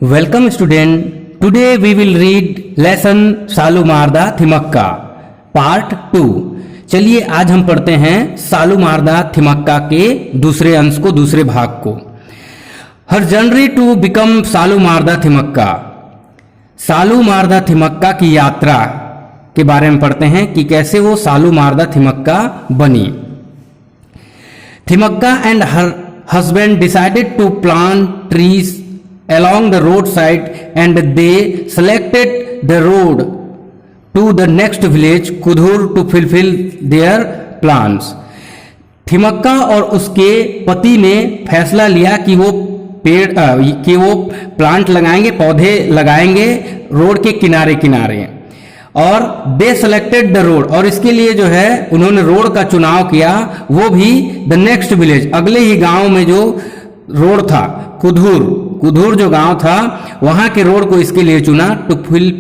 Welcome student. Today we will read lesson सालू मारदा Thimmakka part 2। चलिए आज हम पढ़ते हैं सालू मारदा थिमक्का के दूसरे अंश को, दूसरे भाग को। हर जर्नी टू बिकम सालू मारदा थिमक्का, सालू मारदा थिमक्का की यात्रा के बारे में पढ़ते हैं कि कैसे वो सालू मारदा थिमक्का बनी। Thimmakka and her husband decided to plant trees along the roadside and they selected the road to the next village Kudhur to fulfill their plans। Thimmakka और उसके पति ने फैसला लिया कि वो प्लांट लगाएंगे, पौधे लगाएंगे रोड के किनारे किनारे, और दे सेलेक्टेड द रोड, और इसके लिए जो है उन्होंने रोड का चुनाव किया, वो भी द नेक्स्ट विलेज, अगले ही गांव में जो रोड था कुधूर जो गांव था वहां के रोड को इसके लिए चुना। टू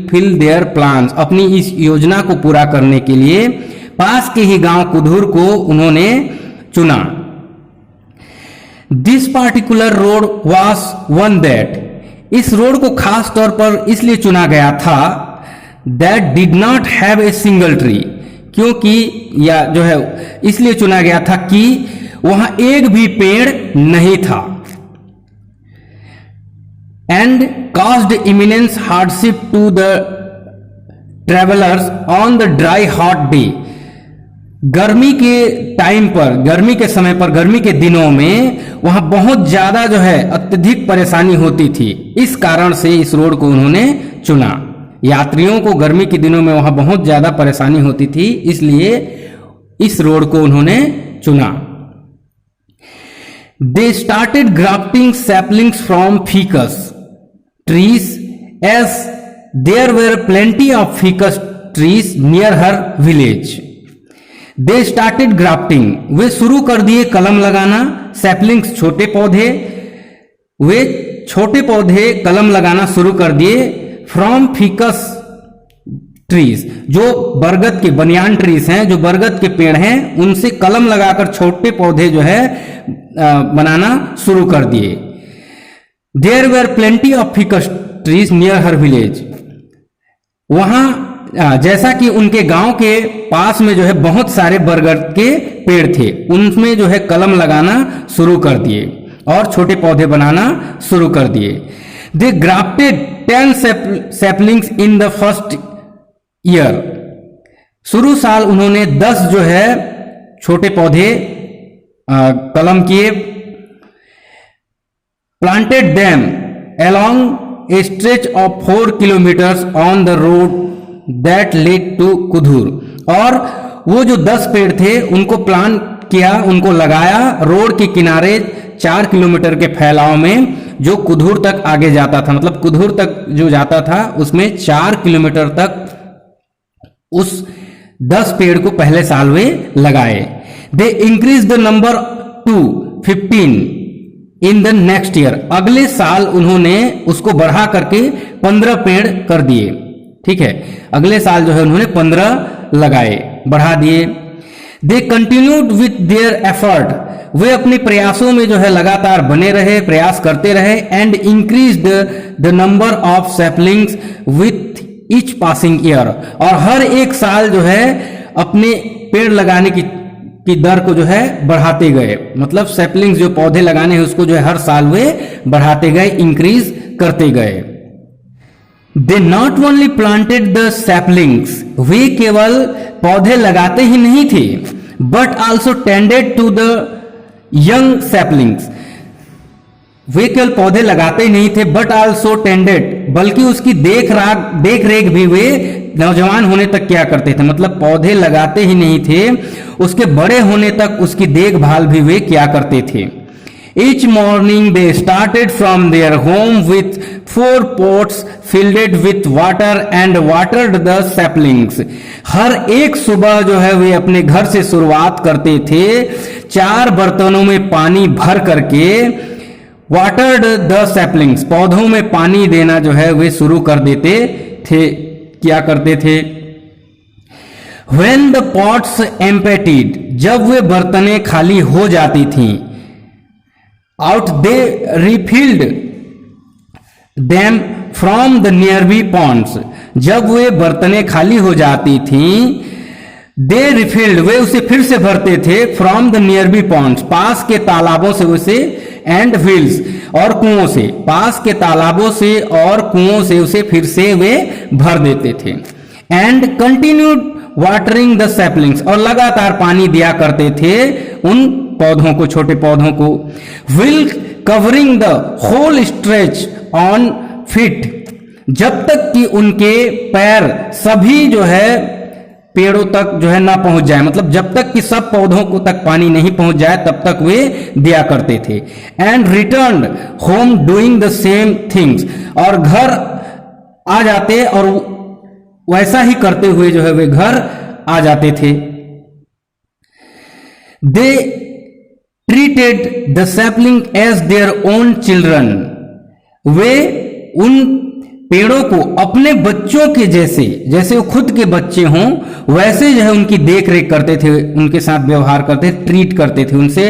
फिल देयर प्लान्स, अपनी इस योजना को पूरा करने के लिए पास के ही गांव कुधूर को उन्होंने चुना। This particular road was one that, इस रोड को खास तौर पर इसलिए चुना गया था that did not have a single tree, क्योंकि या जो है इसलिए चुना गया था कि वहां एक भी पेड़ नहीं था। And caused immense hardship to the travelers on the dry hot day, गर्मी के टाइम पर, गर्मी के समय पर, गर्मी के दिनों में वहां बहुत ज्यादा जो है अत्यधिक परेशानी होती थी। इस कारण से इस रोड को उन्होंने चुना। यात्रियों को गर्मी के दिनों में वहां बहुत ज्यादा परेशानी होती थी, इसलिए इस रोड को उन्होंने चुना। They started grafting saplings from ficus trees as there were plenty of ficus trees near her village। They started grafting, वे शुरू कर दिए कलम लगाना, saplings छोटे पौधे, वे छोटे पौधे कलम लगाना शुरू कर दिए from ficus trees, जो बरगद के बनियान ट्रीज हैं, जो बरगद के पेड़ हैं, उनसे कलम लगाकर छोटे पौधे जो है बनाना शुरू कर दिए। There were plenty of ficus trees near her village, वहां जैसा कि उनके गांव के पास में जो है बहुत सारे बरगद के पेड़ थे, उनमें जो है कलम लगाना शुरू कर दिए और छोटे पौधे बनाना शुरू कर दिए। They grafted 10 saplings in the first year, शुरू साल उन्होंने 10 जो है छोटे पौधे कलम किए। planted them along a stretch of 4 kilometers on the road that led to कुधूर, और वो जो 10 पेड़ थे उनको प्लान किया, उनको लगाया रोड के किनारे 4 किलोमीटर के फैलाव में, जो कुधूर तक आगे जाता था, मतलब कुधूर तक जो जाता था उसमें 4 किलोमीटर तक उस 10 पेड़ को पहले साल वे लगाए। They increase the number two 15 in the next year, अगले साल उन्होंने उसको बढ़ा करके 15 पेड़ कर दिए। ठीक है, अगले साल जो है उन्होंने 15 लगाए, बढ़ा दिए। दे कंटिन्यूड विथ देयर एफर्ट, वे अपने प्रयासों में जो है लगातार बने रहे, प्रयास करते रहे। And increase the number of saplings with each passing year, और हर एक साल जो है अपने पेड़ लगाने की दर को जो है बढ़ाते गए, मतलब सैपलिंग्स जो पौधे लगाने हैं उसको जो है हर साल वे बढ़ाते गए, इंक्रीज करते गए। They not only planted the saplings, वे केवल पौधे लगाते ही नहीं थे, but also tended to the young saplings, वे केवल पौधे लगाते ही नहीं थे बट ऑल्सो टेंडेड, बल्कि उसकी देख रेख भी वे नौजवान होने तक क्या करते थे, मतलब पौधे लगाते ही नहीं थे, उसके बड़े होने तक उसकी देखभाल भी वे क्या करते थे। Each morning they started from their home with 4 pots filled with water and watered the saplings। हर एक सुबह जो है वे अपने घर से शुरुआत करते थे 4 बर्तनों में पानी भर करके, वाटर्ड द सैपलिंग्स, पौधों में पानी देना जो है वे शुरू कर देते थे, क्या करते थे। When the pots emptied, जब वे बर्तनें खाली हो जाती थीं, out they refilled them from the nearby ponds, जब वे बर्तनें खाली हो जाती थीं, दे रिफिल्ड, वे उसे फिर से भरते थे, फ्रॉम द नियरबी पॉन्ड्स, पास के तालाबों से उसे, एंड व्हील्स, और कुओं से, पास के तालाबों से और कुओं से उसे फिर से वे भर देते थे। And continued watering the saplings, और लगातार पानी दिया करते थे उन पौधों को, छोटे पौधों को। Will covering the whole stretch on fit, जब तक कि उनके पैर सभी जो है पेड़ों तक जो है ना पहुंच जाए, मतलब जब तक कि सब पौधों को तक पानी नहीं पहुंच जाए तब तक वे दिया करते थे। And return home doing the same things, और घर आ जाते और वैसा ही करते हुए जो है वे घर आ जाते थे। They treated the sapling as their own children, वे उन पेड़ों को अपने बच्चों के जैसे, जैसे वो खुद के बच्चे हों वैसे जो है उनकी देख रेख करते थे, उनके साथ व्यवहार करते, ट्रीट करते थे, उनसे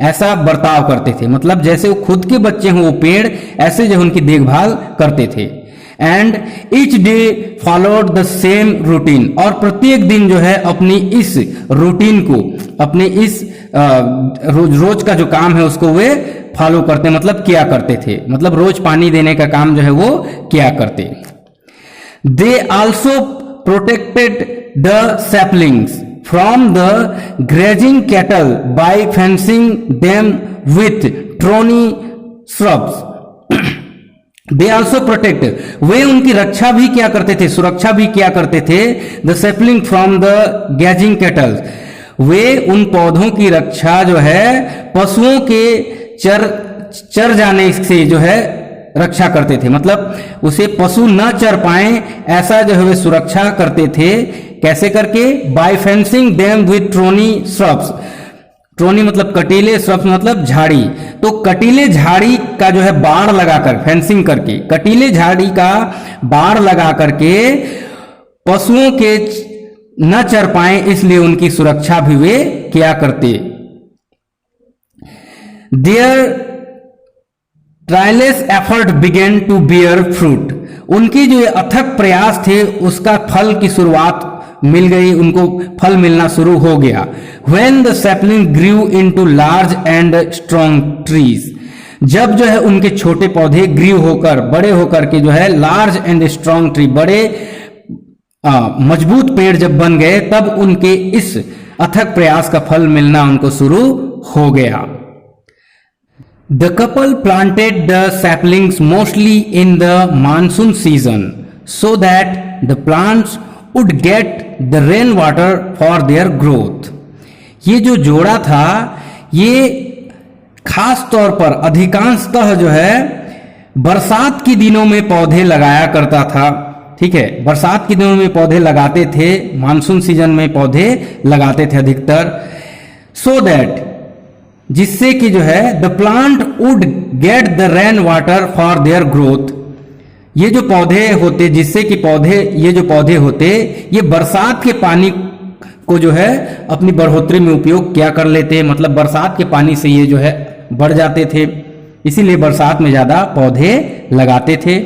ऐसा बर्ताव करते थे, मतलब जैसे वो खुद के बच्चे हों वो पेड़, ऐसे जो उनकी देखभाल करते थे। And each day followed the same routine, और प्रत्येक दिन जो है अपनी इस रूटीन को, अपने इस रोज का जो काम है उसको वे फॉलो करते, मतलब किया करते थे, मतलब रोज पानी देने का काम जो है वो किया करते। They also protected the saplings from the grazing cattle by fencing them with thorny shrubs. They also protect, वे उनकी रक्षा भी क्या करते थे, सुरक्षा भी क्या करते थे, the sapling from the grazing cattle, वे उन पौधों की रक्षा जो है पशुओं के चर जाने से जो है रक्षा करते थे, मतलब उसे पशु न चर पाए ऐसा जो है वे सुरक्षा करते थे। कैसे करके, by fencing them with thorny shrubs, thorny मतलब कटीले, श्रब्स मतलब झाड़ी, तो कटीले झाड़ी का जो है बाड़ लगाकर, फेंसिंग करके, कटीले झाड़ी का बाड़ लगा करके पशुओं के न चर पाए इसलिए उनकी सुरक्षा भी वे किया करते। Their tireless effort began to bear fruit, उनकी जो अथक प्रयास थे उसका फल की शुरुआत मिल गई, उनको फल मिलना शुरू हो गया। When the sapling grew into large and strong trees, जब जो है उनके छोटे पौधे ग्रीव होकर, बड़े होकर के जो है लार्ज एंड स्ट्रॉन्ग ट्री, बड़े मजबूत पेड़ जब बन गए, तब उनके इस अथक प्रयास का फल मिलना उनको शुरू हो गया। The couple planted the saplings mostly in the monsoon season so that the plants would get the rainwater for their growth. ये जो जोड़ा था ये खास तौर पर अधिकांशतः जो है बरसात के दिनों में पौधे लगाया करता था। ठीक है, बरसात के दिनों में पौधे लगाते थे, मानसून सीजन में पौधे लगाते थे अधिकतर, सो दैट, जिससे कि जो है the plant would get the rain water for their growth, ये जो पौधे होते, जिससे कि पौधे, ये जो पौधे होते ये बरसात के पानी को जो है अपनी बढ़ोतरी में उपयोग क्या कर लेते, मतलब बरसात के पानी से ये जो है बढ़ जाते थे, इसीलिए बरसात में ज्यादा पौधे लगाते थे।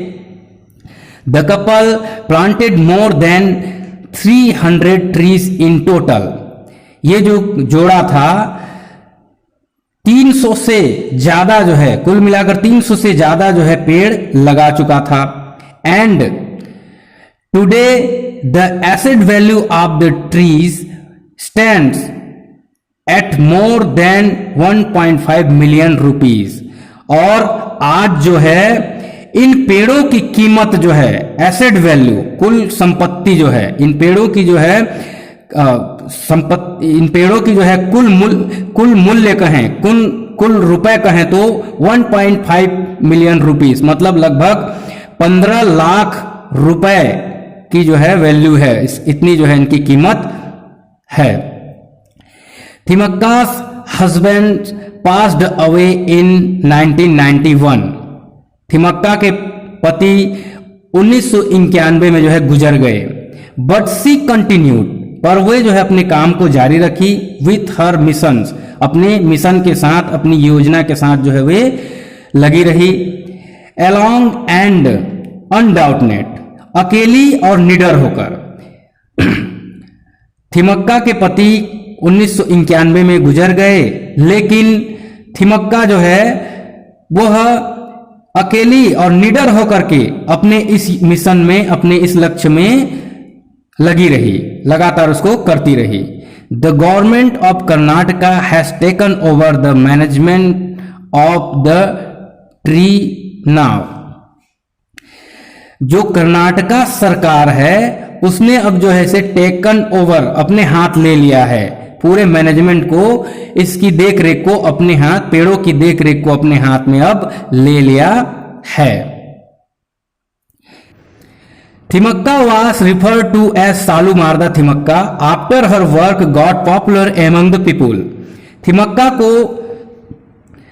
The couple planted more than 300 trees in total, ये जो जोड़ा था 300 से ज्यादा जो है, कुल मिलाकर 300 से ज्यादा जो है पेड़ लगा चुका था। And today the asset value of the trees stands eight more than 1.5 million rupees, और आज जो है इन पेड़ों की कीमत जो है, एसेट वैल्यू, कुल संपत्ति जो है, इन पेड़ों की जो है संपत्ति, इन पेड़ों की जो है कुल मूल्य कहें, कुल रुपए कहें तो 1.5 मिलियन रुपीस, मतलब लगभग 15 लाख रुपए की जो है वैल्यू है, इतनी जो है इनकी कीमत है। थिमक्का's husband passed away in 1991, Thimmakka के पति 1991 में जो है गुजर गए। बट सी कंटिन्यूड, पर वे जो है अपने काम को जारी रखी, विथ हर मिशंस, अपने मिशन के साथ, अपनी योजना के साथ जो है वे लगी रही। एलॉन्ग एंड अनडाउटनेट, अकेली और निडर होकर। थिमक्का के पति 1991 में गुजर गए, लेकिन थिमक्का जो है वह अकेली और निडर होकर के अपने इस मिशन में, अपने इस लक्ष्य में लगी रही, लगातार उसको करती रही। The government of Karnataka has taken over the management of the tree now. जो कर्नाटका सरकार है उसने अब जो है से टेकन ओवर, अपने हाथ ले लिया है पूरे मैनेजमेंट को, इसकी देखरेख को अपने हाथ, पेड़ों की देखरेख को अपने हाथ में अब ले लिया है। Thimmakka was referred to as सालूमारदा Thimmakka after her work got popular among the people। Thimmakka को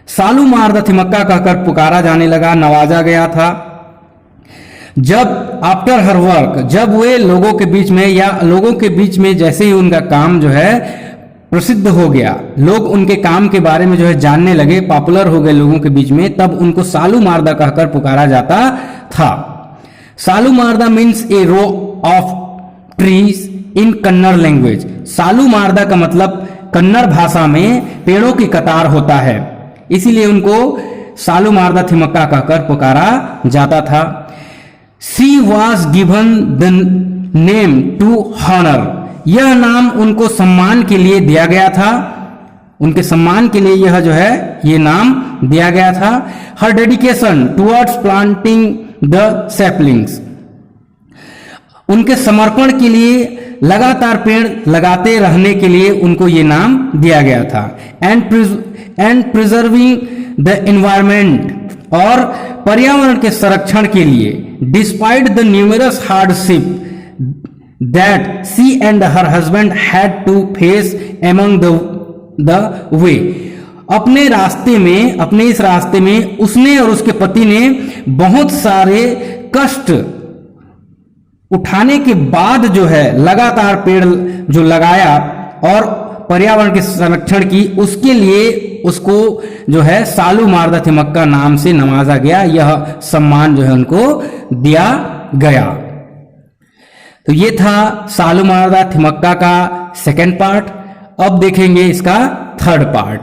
सालूमारदा थिमक्का कहकर पुकारा जाने लगा, नवाजा गया था। जब आफ्टर हर वर्क, जब वे लोगों के बीच में, या लोगों के बीच में जैसे ही उनका काम जो है प्रसिद्ध हो गया, लोग उनके काम के बारे में जो है जानने लगे, पॉपुलर हो गए लोगों के बीच में, तब उनको सालूमारदा कहकर पुकारा जाता था। Saalumarada means a row of trees in Kannada language. Saalumarada का मतलब कन्नड़ भाषा में पेड़ों की कतार होता है, इसीलिए उनको सालूमारदा थिमक्का कहकर पुकारा जाता था। She was given the name to honor। यह नाम उनको सम्मान के लिए दिया गया था, उनके सम्मान के लिए यह जो है ये नाम दिया गया था। Her dedication towards planting the saplings। उनके समर्पण के लिए, लगातार पेड़ लगाते रहने के लिए उनको ये नाम दिया गया था। एंड प्रिजर्विंग द एनवायरमेंट, और पर्यावरण के संरक्षण के लिए, despite the numerous hardship that she and her husband had to face among the way. अपने रास्ते में, अपने इस रास्ते में उसने और उसके पति ने बहुत सारे कष्ट उठाने के बाद जो है लगातार पेड़ जो लगाया और पर्यावरण के संरक्षण की, उसके लिए उसको जो है सालूमारदा थिमक्का नाम से नवाजा गया, यह सम्मान जो है उनको दिया गया। तो ये था सालूमारदा थिमक्का का सेकंड पार्ट। अब देखेंगे इसका थर्ड पार्ट।